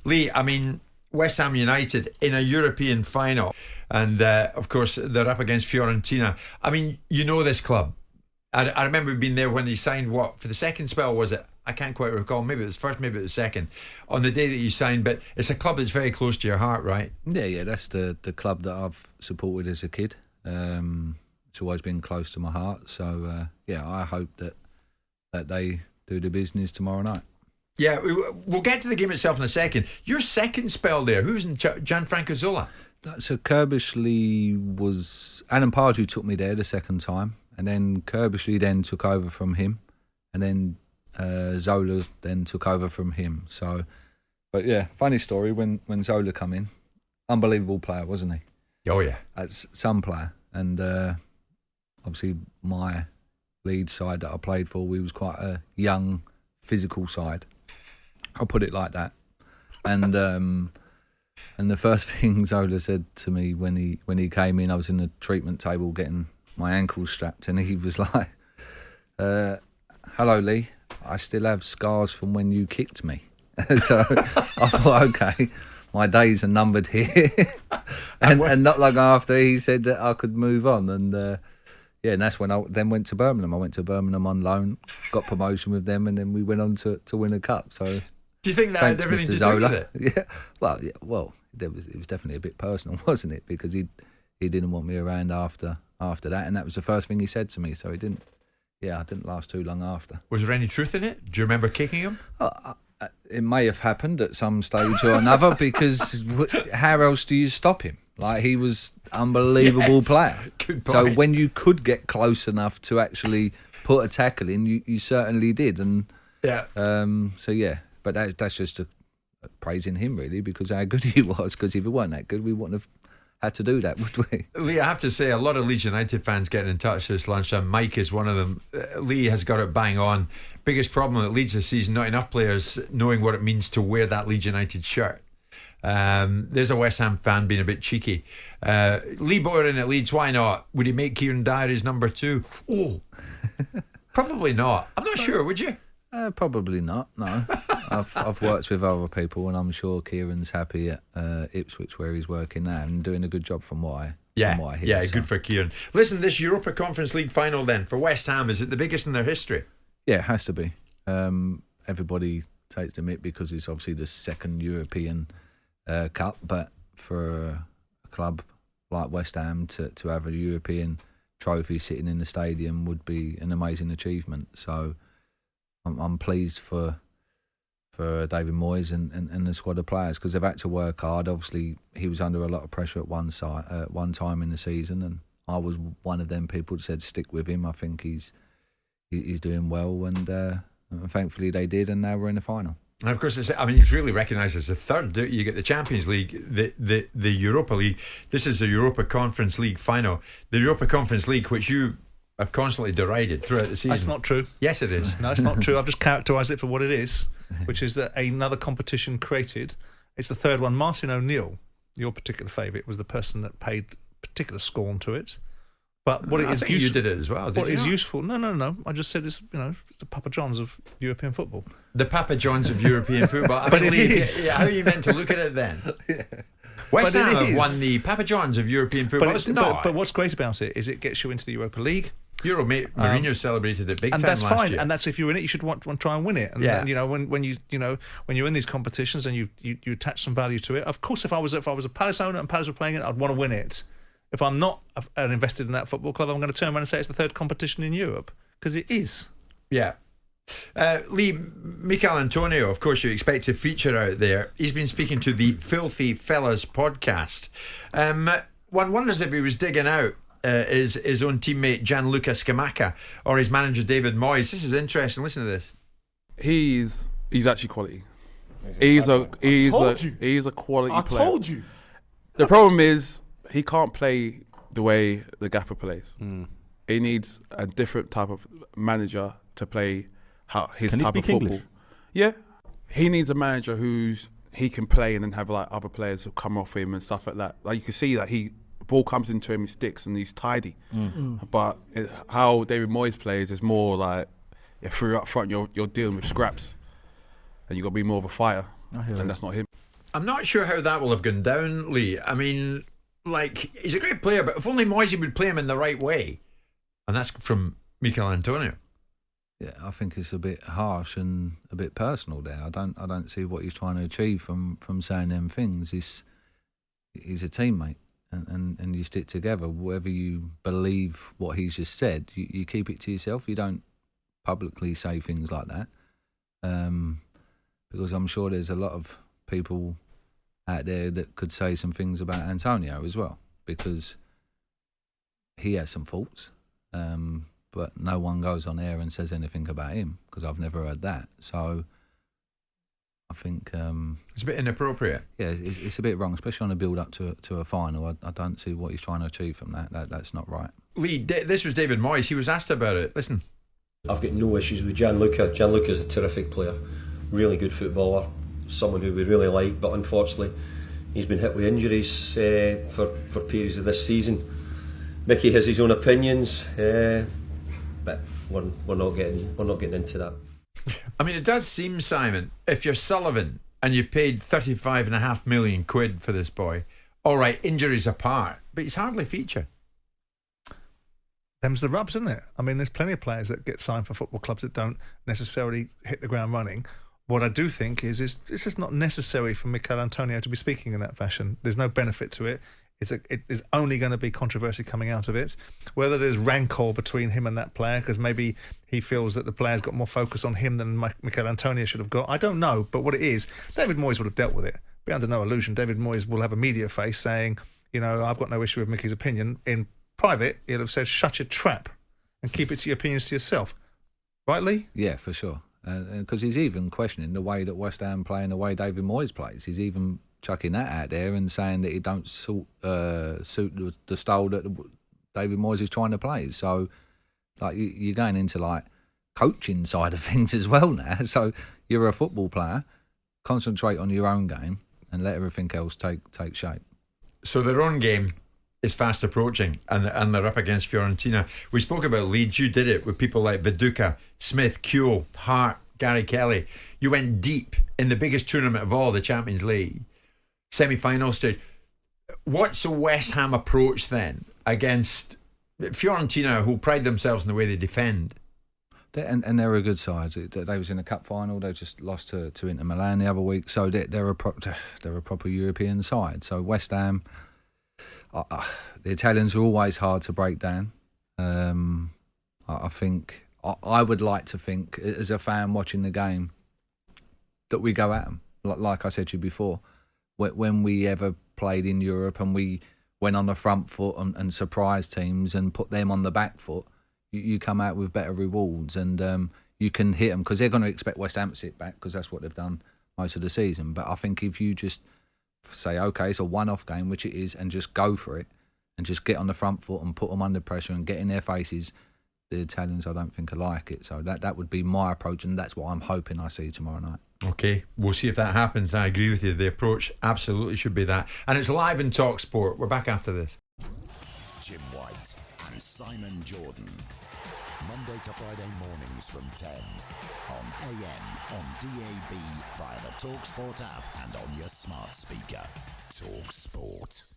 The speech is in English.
Lee, I mean, West Ham United in a European final, and of course they're up against Fiorentina. I mean, you know this club. I remember being there when you signed, what, for the second spell, was it? I can't quite recall. Maybe it was first, maybe it was second, on the day that you signed. But it's a club that's very close to your heart, right? Yeah, that's the club that I've supported as a kid. It's always been close to my heart. So, I hope that they do the business tomorrow night. Yeah, we'll get to the game itself in a second. Your second spell there, who's in Gianluca Zola? So Kerbishley was... Alan Pardew took me there the second time, and then Kerbishley then took over from him, and then Zola then took over from him. So, but yeah, funny story, when Zola come in, unbelievable player, wasn't he? Oh, yeah. That's some player. And obviously my lead side that I played for, we was quite a young, physical side. I'll put it like that. And the first thing Zola said to me when he came in, I was in the treatment table getting my ankles strapped, and he was like, "Hello, Lee. I still have scars from when you kicked me." So I thought, okay, my days are numbered here. and not long after, he said that I could move on, and and that's when I then went to Birmingham. I went to Birmingham on loan, got promotion with them, and then we went on to win a cup. So. Do you think that had everything to do with it? Yeah. Well, it was definitely a bit personal, wasn't it? Because he didn't want me around after that, and that was the first thing he said to me. So he didn't. Yeah, I didn't last too long after. Was there any truth in it? Do you remember kicking him? It may have happened at some stage or another, because how else do you stop him? Like, he was unbelievable player. Good point. So when you could get close enough to actually put a tackle in, you certainly did. And but that's just praising him, really, because how good he was. Because if he weren't that good, we wouldn't have had to do that, would we? Lee, I have to say, a lot of Leeds United fans getting in touch this lunchtime. Mike is one of them. Lee has got it bang on. Biggest problem at Leeds this season, not enough players knowing what it means to wear that Leeds United shirt. There's a West Ham fan being a bit cheeky. Lee Bowyer in at Leeds, why not? Would he make Kieran Dyer his number 2? Oh, probably not. I'm not sure, would you? Probably not, no. I've worked with other people, and I'm sure Kieran's happy at Ipswich, where he's working now, and doing a good job from what I hear. Yeah, good for Kieran. Listen, this Europa Conference League final then, for West Ham, is it the biggest in their history? Yeah, it has to be. Everybody takes the mick because it's obviously the second European Cup, but for a club like West Ham to have a European trophy sitting in the stadium would be an amazing achievement. So I'm pleased for David Moyes and the squad of players, because they've had to work hard. Obviously, he was under a lot of pressure at one time in the season, and I was one of them people that said stick with him. I think he's doing well, and thankfully they did, and now we're in the final. And of course, it's really recognised as the third. You get the Champions League, the Europa League. This is the Europa Conference League final. The Europa Conference League, which you have constantly derided throughout the season. That's not true. Yes, it is. No, it's not true. I've just characterised it for what it is, which is that another competition created. It's the third one. Martin O'Neill, your particular favourite, was the person that paid particular scorn to it. But what it is, you did it as well. What is useful? No. I just said it's it's the Papa John's of European football. The Papa John's of European football. But it is. How are you meant to look at it then? Yeah. West Ham have won the Papa John's of European football. But what's great about it is it gets you into the Europa League. Mourinho celebrated it big time last year, and that's fine. And that's if you're in it, you should want to try and win it. And when you're in these competitions and you attach some value to it. Of course, if I was a Palace owner and Palace were playing it, I'd want to win it. If I'm not invested in that football club, I'm going to turn around and say it's the third competition in Europe, because it is. Yeah. Lee, Michail Antonio, of course, you expect to feature out there. He's been speaking to the Filthy Fellas podcast. One wonders if he was digging out his own teammate Gianluca Scamacca or his manager David Moyes. This is interesting. Listen to this. He's actually quality. He's a quality player. I told you. The problem is he can't play the way the Gaffer plays. He needs a different type of manager to play his type of football. English? Yeah, he needs a manager he can play and then have like other players who come off him and stuff like that. Like you can see that ball comes into him, he sticks and he's tidy. But how David Moyes plays is more like through up front you're dealing with scraps, and you got to be more of a fighter, and that's not him. I'm not sure how that will have gone down, Lee. I mean, like, he's a great player, but if only Moyes would play him in the right way. And that's from Michail Antonio. Yeah, I think it's a bit harsh and a bit personal there. I don't see what he's trying to achieve from saying them things. He's a teammate, and you stick together. Whether you believe what he's just said, you keep it to yourself. You don't publicly say things like that, because I'm sure there's a lot of people out there that could say some things about Antonio as well, because he has some faults. But no one goes on air and says anything about him, because I've never heard that. So I think it's a bit inappropriate. Yeah, it's a bit wrong, especially on a build-up to a final. I don't see what he's trying to achieve from that. That's not right. Lee, this was David Moyes. He was asked about it. Listen. I've got no issues with Gianluca. Gianluca's a terrific player, really good footballer, someone who we really like, but unfortunately he's been hit with injuries for periods of this season. Mickey has his own opinions, but we're not getting into that. I mean, it does seem, Simon, if you're Sullivan and you paid £35.5 million for this boy, all right, injuries apart, but he's hardly featured. Them's the rubs, isn't it? I mean, there's plenty of players that get signed for football clubs that don't necessarily hit the ground running. What I do think is it's just not necessary for Michail Antonio to be speaking in that fashion. There's no benefit to it. It is only going to be controversy coming out of it. Whether there's rancour between him and that player, because maybe he feels that the player's got more focus on him than Michail Antonio should have got, I don't know. But what it is, David Moyes would have dealt with it. Be under no illusion, David Moyes will have a media face saying, I've got no issue with Mickey's opinion. In private, he'll have said, shut your trap and keep it to your opinions to yourself. Right, Lee? Yeah, for sure. Because he's even questioning the way that West Ham play and the way David Moyes plays. He's even chucking that out there and saying that it don't suit the style that David Moyes is trying to play. So, like, you're going into like coaching side of things as well now. So you're a football player, concentrate on your own game and let everything else take shape. So their own game is fast approaching, and they're up against Fiorentina. We spoke about Leeds. You did it with people like Viduka, Smith, Kuehl, Hart, Gary Kelly. You went deep in the biggest tournament of all, the Champions League. Semi-final stage. What's the West Ham approach then against Fiorentina, who pride themselves in the way they defend? And they're a good side. They was in a cup final. They just lost to Inter Milan the other week. So they're a proper European side. So West Ham, the Italians are always hard to break down. I think I would like to think, as a fan watching the game, that we go at them. Like I said to you before, when we ever played in Europe and we went on the front foot and surprised teams and put them on the back foot, you come out with better rewards, and you can hit them, because they're going to expect West Ham to sit back, because that's what they've done most of the season. But I think if you just say, okay, it's a one-off game, which it is, and just go for it and just get on the front foot and put them under pressure and get in their faces, the Italians, I don't think, are like it. So that would be my approach, and that's what I'm hoping I see tomorrow night. Okay, we'll see if that happens. I agree with you. The approach absolutely should be that. And it's live in talkSPORT. We're back after this. Jim White and Simon Jordan. Monday to Friday mornings from 10 on AM, on DAB, via the talkSPORT app and on your smart speaker. talkSPORT.